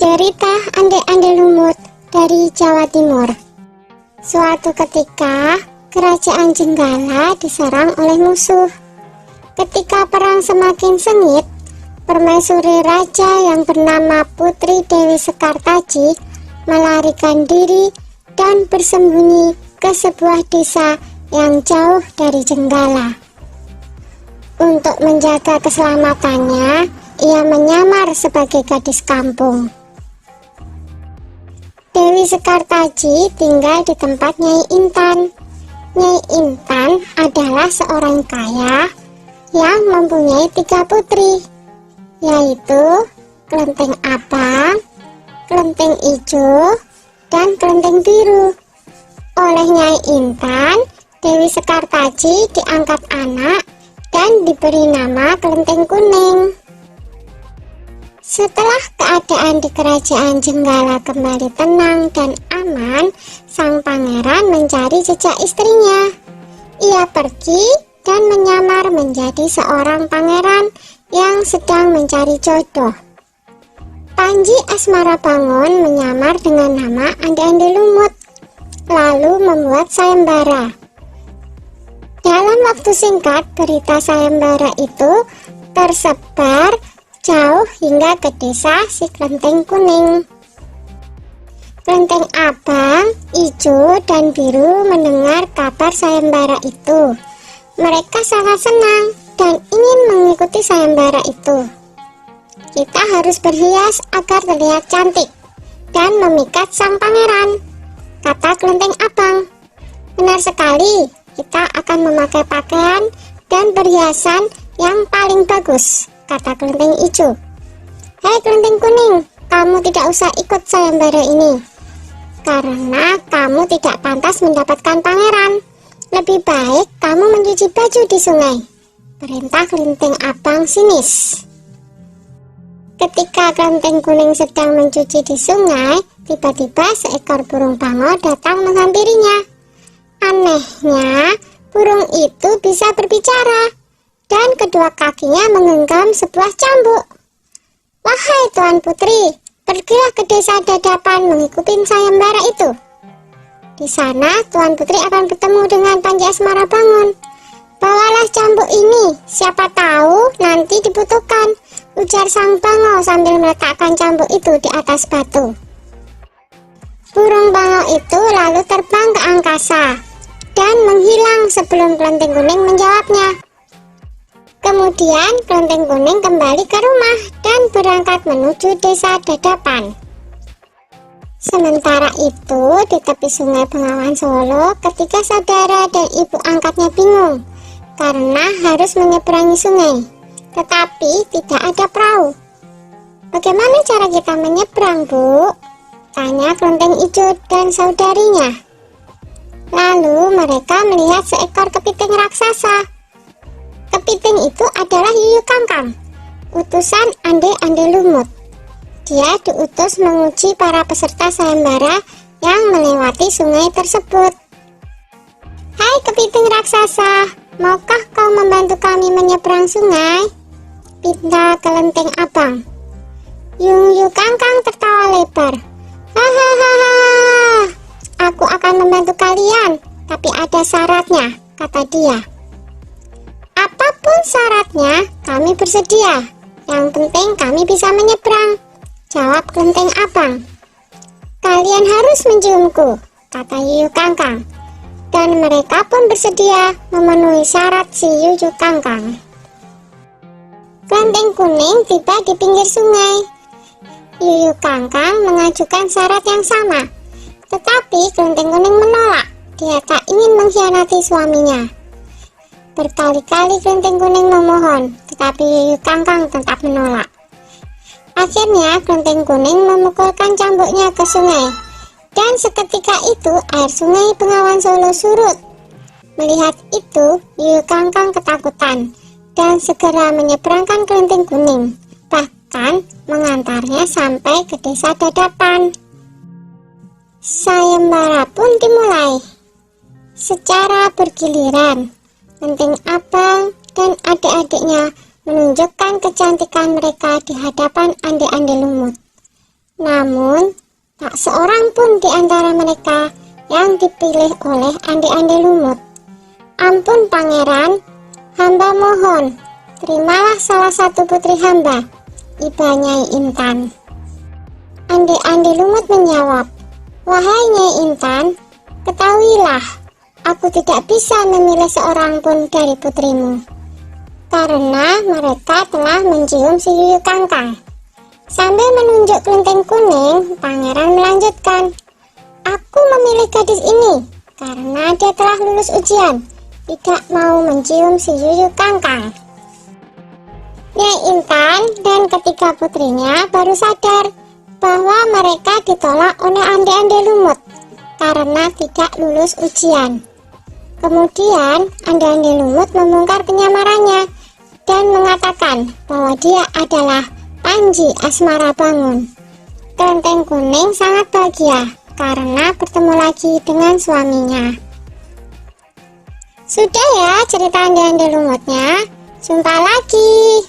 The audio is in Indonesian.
Cerita Ande-Ande Lumut dari Jawa Timur. Suatu ketika, kerajaan Jenggala diserang oleh musuh. Ketika perang semakin sengit, permaisuri raja yang bernama Putri Dewi Sekartaji melarikan diri dan bersembunyi ke sebuah desa yang jauh dari Jenggala. Untuk menjaga keselamatannya, ia menyamar sebagai gadis kampung. Dewi Sekartaji tinggal di tempat Nyai Intan. Nyai Intan adalah seorang kaya yang mempunyai 3 putri, yaitu Kelenteng Abang, Kelenteng Ijo, dan Kelenteng Biru. Oleh Nyai Intan, Dewi Sekartaji diangkat anak dan diberi nama Kelenteng Kuning. Setelah keadaan di kerajaan Jenggala kembali tenang dan aman, sang pangeran mencari jejak istrinya. Ia pergi dan menyamar menjadi seorang pangeran yang sedang mencari jodoh. Panji Asmara Bangun menyamar dengan nama Ande-Ande Lumut, lalu membuat sayembara. Dalam waktu singkat, berita sayembara itu tersebar jauh hingga ke desa si Kelenteng Kuning. Kelenteng Abang, Ijo, dan Biru mendengar kabar sayembara itu. Mereka sangat senang dan ingin mengikuti sayembara itu. Kita harus berhias agar terlihat cantik dan memikat sang pangeran, kata Kelenteng Abang. Benar sekali, kita akan memakai pakaian dan perhiasan yang paling bagus, kata Kelenteng Ijo. Hei Kelenteng Kuning, kamu tidak usah ikut sayembara ini, karena kamu tidak pantas mendapatkan pangeran. Lebih baik kamu mencuci baju di sungai, perintah Kelenteng Abang sinis. Ketika Kelenteng Kuning sedang mencuci di sungai, tiba-tiba seekor burung bangau datang menghampirinya. Anehnya, burung itu bisa berbicara dan kedua kakinya menggenggam sebuah cambuk. Wahai Tuan Putri, pergilah ke desa Dadapan mengikuti sayembara itu. Di sana Tuan Putri akan bertemu dengan Panji Asmara Bangun. Bawalah cambuk ini, siapa tahu nanti dibutuhkan, ujar sang bangau sambil meletakkan cambuk itu di atas batu. Burung bangau itu lalu terbang ke angkasa dan menghilang sebelum Kelenteng Kuning menjawabnya. Kemudian Kelenteng Kuning kembali ke rumah dan berangkat menuju desa Dadapan. Sementara itu, di tepi sungai Bengawan Solo, ketika saudara dan ibu angkatnya bingung karena harus menyeberangi sungai, tetapi tidak ada perahu. Bagaimana cara kita menyeberang, Bu? Tanya Kelenteng Ijo dan saudarinya. Lalu mereka melihat seekor kepiting raksasa. Kepiting itu adalah Yuyu Kangkang, utusan Ande-Ande Lumut. Dia diutus menguji para peserta sayembara yang melewati sungai tersebut. Hai kepiting raksasa, maukah kau membantu kami menyeberang sungai? Pinta Kelenteng Abang. Yuyu Kangkang tertawa lebar. Hahaha, aku akan membantu kalian, tapi ada syaratnya, kata dia. Apapun syaratnya, kami bersedia. Yang penting kami bisa menyeberang, jawab Kelenteng Abang. Kalian harus menciumku, kata Yuyu Kangkang. Dan mereka pun bersedia memenuhi syarat si Yuyu Kangkang. Kelenteng Kuning tiba di pinggir sungai. Yuyu Kangkang mengajukan syarat yang sama, tetapi Kelenteng Kuning menolak. Dia tak ingin mengkhianati suaminya. Berkali-kali Kelenteng Kuning memohon, tetapi Yuyu Kangkang tetap menolak. Akhirnya Kelenteng Kuning memukulkan cambuknya ke sungai, dan seketika itu air sungai Bengawan Solo surut. Melihat itu, Yuyu Kangkang ketakutan dan segera menyeberangkan Kelenteng Kuning, bahkan mengantarnya sampai ke desa Dadapan. Sayembara pun dimulai. Secara bergiliran, Kelenteng Abang dan adik-adiknya menunjukkan kecantikan mereka di hadapan Ande-Ande Lumut. Namun, tak seorang pun di antara mereka yang dipilih oleh Ande-Ande Lumut. Ampun pangeran, hamba mohon, terimalah salah satu putri hamba, iba Nyai Intan. Ande-Ande Lumut menjawab, wahai Nyai Intan, ketahuilah, aku tidak bisa memilih seorang pun dari putrimu, karena mereka telah mencium si Yuyu Kangkang. Sambil menunjuk kelenteng kuning, pangeran melanjutkan, aku memilih gadis ini karena dia telah lulus ujian, tidak mau mencium si Yuyu Kangkang. Nyai Intan dan ketiga putrinya baru sadar bahwa mereka ditolak oleh Ande-Ande Lumut karena tidak lulus ujian. Kemudian Ande-Ande Lumut membongkar penyamarannya dan mengatakan bahwa dia adalah Panji Asmara Bangun. Kelenteng kuning sangat bahagia karena bertemu lagi dengan suaminya. Sudah ya cerita Ande-Ande Lumutnya, jumpa lagi.